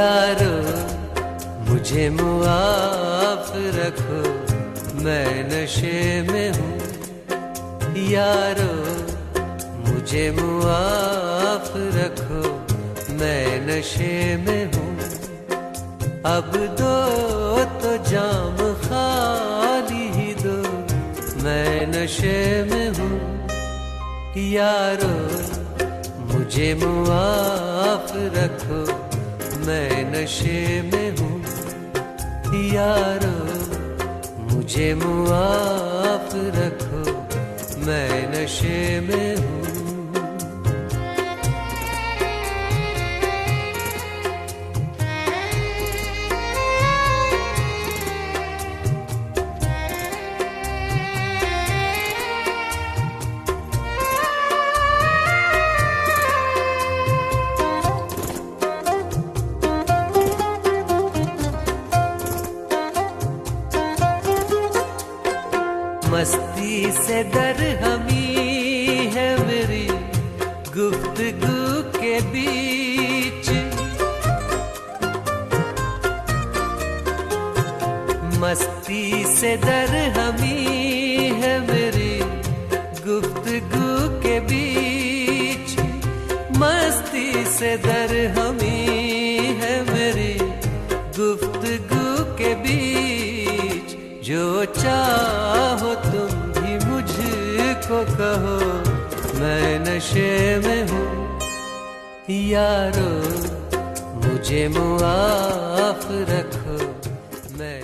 यारो मुझे मुआफ रखो, मैं नशे में हूँ। यारो मुझे मुआफ रखो, मैं नशे में हूँ। अब दो तो जाम खाली ही दो, मैं नशे में हूँ। यारो मुझे मुआफ रखो, मैं नशे में हूँ। यारो मुझे मुआफ रखो, मैं नशे में हूँ। मस्ती से दरहमी है मेरी गुफ्तगू के बीच, मस्ती से दरहमी है मेरी गुफ्तगू के बीच, मस्ती से दरहमी है मेरी गुफ्तगू के बीच। जो चाहो तुम भी मुझको कहो, मैं नशे में हूँ। यारो मुझे मुआफ रखो, मैं